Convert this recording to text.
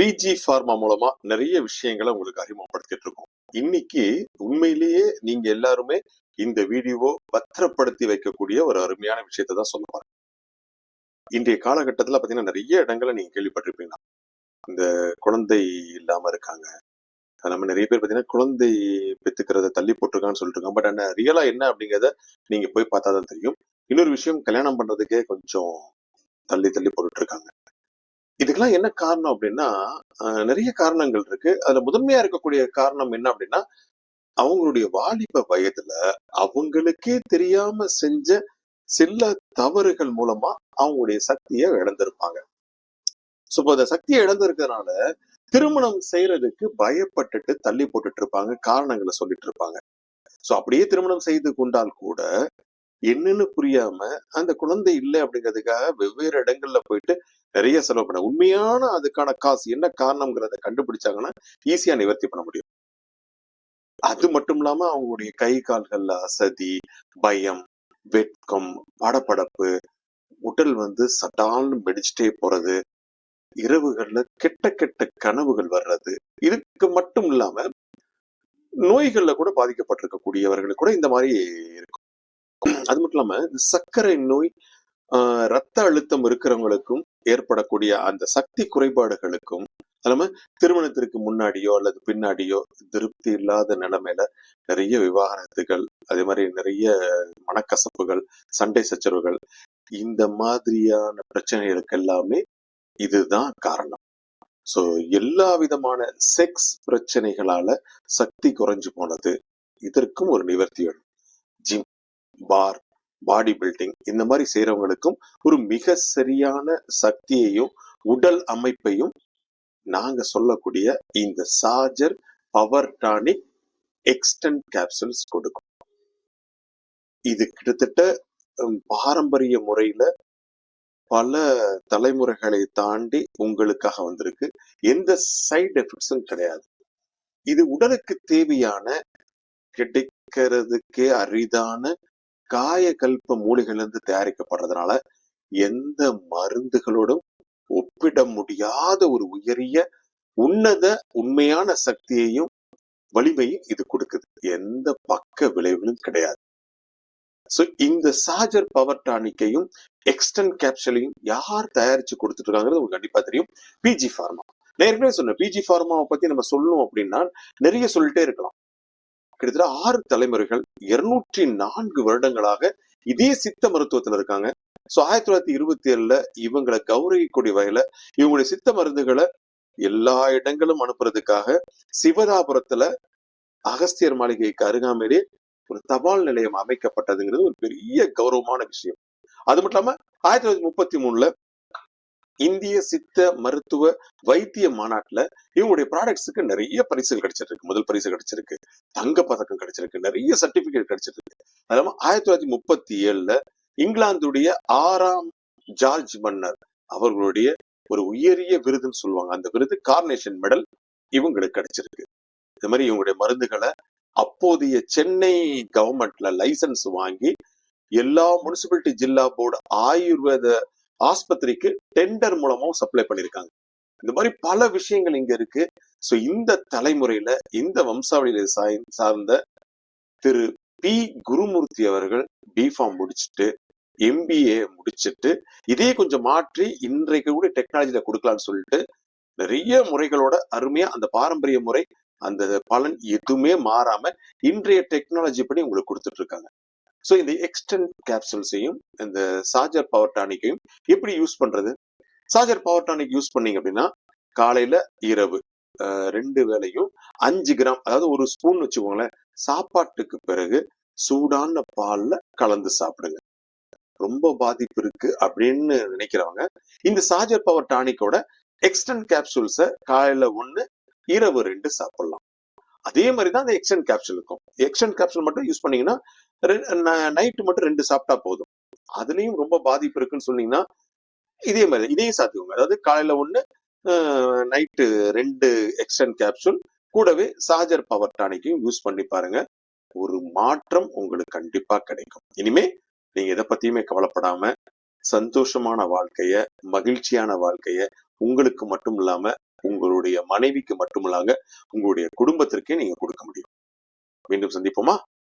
PG pharma மூலமா நிறைய விஷயங்களை உங்களுக்கு அறிமுகப்படுத்திட்டு இருக்கோம். இன்னைக்கு உண்மையிலேயே நீங்க எல்லாருமே இந்த வீடியோவை பத்திரப்படுத்தி வைக்கக்கூடிய ஒரு அருமையான விஷயத்தை தான் சொல்ல போறேன். இன்றைய காலகட்டத்துல பாத்தீங்கன்னா நிறைய இடங்களை நீங்க கேள்விப்பட்டிருப்பீங்க. இந்த குழந்தை இல்லாம இருக்காங்க. நம்ம நிறைய பேர் பாத்தீங்கன்னா குழந்தை பெத்துக்கிறத தள்ளி போட்டிருக்கான்னு சொல்லிட்டு இருக்காங்க. பட் ஆனா ரியலா என்ன அப்படிங்கறத நீங்க போய் பார்த்தாதான் தெரியும். இன்னொரு விஷயம், கல்யாணம் பண்றதுக்கே கொஞ்சம் தள்ளி தள்ளி போட்டுட்டு இருக்காங்க. இதுக்கெல்லாம் என்ன காரணம் அப்படின்னா, நிறைய காரணங்கள் இருக்கு. அதுல முதன்மையா இருக்கக்கூடிய காரணம் என்ன அப்படின்னா, அவங்களுடைய வாலிப வயதுல அவங்களுக்கே தெரியாம செஞ்ச சில தவறுகள் மூலமா அவங்களுடைய சக்தியை இழந்திருப்பாங்க. சோ இப்போ அந்த சக்தியை இழந்திருக்கிறதுனால திருமணம் செய்யறதுக்கு பயப்பட்டுட்டு தள்ளி போட்டுட்டு இருப்பாங்க, காரணங்களை சொல்லிட்டு இருப்பாங்க. சோ அப்படியே திருமணம் செய்து கொண்டால் கூட என்னன்னு புரியாம அந்த குழந்தை இல்லை அப்படிங்கிறதுக்காக வெவ்வேறு இடங்கள்ல போயிட்டு நிறைய செலவு பண்ண, உண்மையான அதுக்கான காசு என்ன காரணம்ங்கிறத கண்டுபிடிச்சாங்கன்னா ஈஸியா நிவர்த்தி பண்ண முடியும். அது மட்டும் இல்லாம அவங்களுடைய கை கால்கள்ல அசதி, பயம், வெட்கம், படபடப்பு, உடல் சடால்னு வெடிச்சுட்டே போறது, இரவுகள்ல கெட்ட கெட்ட கனவுகள் வர்றது, இதுக்கு மட்டும் இல்லாம நோய்கள்ல கூட பாதிக்கப்பட்டிருக்கக்கூடியவர்களுக்கு கூட இந்த மாதிரி இருக்கும். அது மட்டும் இல்லாம சர்க்கரை நோய், ரத்த அழுத்தம் இருக்கிறவங்களுக்கும் ஏற்படக்கூடிய அந்த சக்தி குறைபாடுகளுக்கும், அது திருமணத்திற்கு முன்னாடியோ அல்லது பின்னாடியோ திருப்தி இல்லாத நிலைமையில நிறைய விவாகரத்துகள், அதே மாதிரி நிறைய மனக்கசப்புகள், சண்டை சச்சரவுகள், இந்த மாதிரியான பிரச்சனைகளுக்கு எல்லாமே இதுதான் காரணம். சோ எல்லா விதமான செக்ஸ் பிரச்சனைகளால சக்தி குறைஞ்சு போனது, இதற்கும் ஒரு நிவர்த்தி வேணும். ஜிம், பார், பாடி பில்டிங் இந்த மாதிரி செய்யறவங்களுக்கும் ஒரு மிக சரியான சக்தியையும் உடல் அமைப்பையும் நாங்க சொல்லக்கூடிய இந்த charger power tonic extent capsules கொடுக்கும். இது கிட்டத்தட்ட பாரம்பரிய முறையில பல தலைமுறைகளை தாண்டி உங்களுக்காக வந்திருக்கு. எந்த சைடு எஃபெக்ட்ஸும் கிடையாது. இது உடலுக்கு தேவையான, கிடைக்கிறதுக்கே அரிதான காயகல்ப மூலிகையிலிருந்து தயாரிக்கப்படுறதுனால எந்த மருந்துகளோடும் ஒப்பிட முடியாத ஒரு உயரிய உன்னத உண்மையான சக்தியையும் வலிமையும் இது கொடுக்குது. எந்த பக்க விளைவுகளும் கிடையாது. சோ இந்த சார்ஜர் பவர் டானிக்கையும் எக்ஸ்டென்ட் கேப்சூலையும் யார் தயாரிச்சு கொடுத்துட்டு இருக்காங்கிறது உங்களுக்கு கண்டிப்பா தெரியும். PG pharma. நான் ஏற்கனவே சொன்னேன், பிஜி ஃபார்மாவை பத்தி நம்ம சொல்லணும் அப்படின்னா நிறைய சொல்லிட்டே இருக்கலாம். கிட்டத்தட்ட 6 தலைமுறைகள் 204 வருடங்களாக இதே சித்த மருத்துவத்துல இருக்காங்க. சோ 1927ல இவங்களை கௌரவிக்கூடிய வகையில இவங்களுடைய சித்த மருந்துகளை எல்லா இடங்களும் அனுப்புறதுக்காக சிவதாபுரத்துல அகஸ்தியர் மாளிகைக்கு அருகாமையிலே ஒரு தபால் நிலையம் அமைக்கப்பட்டதுங்கிறது ஒரு பெரிய கௌரவமான விஷயம். அது மட்டும் இல்லாம 1933ல இந்திய சித்த மருத்துவ வைத்திய மாநாட்டுல இவங்களுடைய ப்ராடக்ட்ஸுக்கு நிறைய பரிசுகள் கிடைச்சிருக்கு. முதல் பரிசு கிடைச்சிருக்கு, தங்க பதக்கம் கிடைச்சிருக்கு, நிறைய சர்டிபிகேட் கிடைச்சிருக்கு. அதனால 1937ல இங்கிலாந்துடைய 6ஆம் ஜார்ஜ் மன்னர் அவர்களுடைய ஒரு உயரிய விருதுன்னு சொல்லுவாங்க, அந்த விருது கார்னேஷன் மெடல் இவங்களுக்கு கிடைச்சிருக்கு. இந்த மாதிரி இவங்களுடைய மருந்துகளை அப்போதைய சென்னை கவர்மெண்ட்ல லைசன்ஸ் வாங்கி எல்லா முனிசிபாலிட்டி ஜில்லா போர்டு ஆயுர்வேத ஆஸ்பத்திரிக்கு டெண்டர் மூலமாவும் சப்ளை பண்ணிருக்காங்க. இந்த மாதிரி பல விஷயங்கள் இங்க இருக்கு. சோ இந்த தலைமுறையில இந்த வம்சாவளியில சார்ந்த திரு பி குருமூர்த்தி அவர்கள் பிஃபார்ம் முடிச்சுட்டு MBA முடிச்சுட்டு இதே கொஞ்சம் மாற்றி இன்றைக்கு கூட டெக்னாலஜில கொடுக்கலாம்னு சொல்லிட்டு நிறைய முறைகளோட அருமையா அந்த பாரம்பரிய முறை, அந்த பலன் எதுவுமே மாறாம இன்றைய டெக்னாலஜி படி உங்களுக்கு கொடுத்துட்டு இருக்காங்க. சோ இந்த எக்ஸ்டென்ட் கேப்சூல்ஸையும் இந்த சார்ஜர் பவர் டானிக்கையும் எப்படி யூஸ் பண்றது? சார்ஜர் பவர் டானிக் யூஸ் பண்ணீங்க அப்படின்னா காலையில இரவு 2 வேளையும் 5 கிராம், அதாவது ஒரு ஸ்பூன் வச்சுக்கோங்களேன், சாப்பாட்டுக்கு பிறகு சூடான பால்ல கலந்து சாப்பிடுங்க. ரொம்ப பாதிப்பு இருக்கு அப்படின்னு நினைக்கிறவங்க இந்த சார்ஜர் பவர் டானிக்கோட எக்ஸ்டென்ட் கேப்சூல்ஸை காலையில 1, இரவு 2 சாப்பிடலாம். அதே மாதிரிதான் அந்த எக்ஸ்டென்ட் கேப்சூல் இருக்கும். எக்ஸ்டென்ட் கேப்சூல் மட்டும் யூஸ் பண்ணீங்கன்னா நைட்டு மட்டும் 2 சாப்பிட்டா போதும். அதுலயும் ரொம்ப பாதிப்பு இருக்குன்னு சொன்னீங்கன்னா இதே மாதிரி இதையும் சாத்துக்கோங்க. அதாவது காலையில 1, நைட்டு 2 எக்ஸ்டென்ட் கேப்சூல், கூடவே சார்ஜர் பவர் டானிக்கையும் யூஸ் பண்ணி பாருங்க. ஒரு மாற்றம் உங்களுக்கு கண்டிப்பா கிடைக்கும். இனிமே நீங்க எதை பத்தியுமே கவலைப்படாம சந்தோஷமான வாழ்க்கைய, மகிழ்ச்சியான வாழ்க்கைய உங்களுக்கு மட்டும் இல்லாம உங்களுடைய மனைவிக்கு மட்டுமல்லாங்க, உங்களுடைய குடும்பத்திற்கே நீங்க கொடுக்க முடியும். மீண்டும் சந்திப்போமா?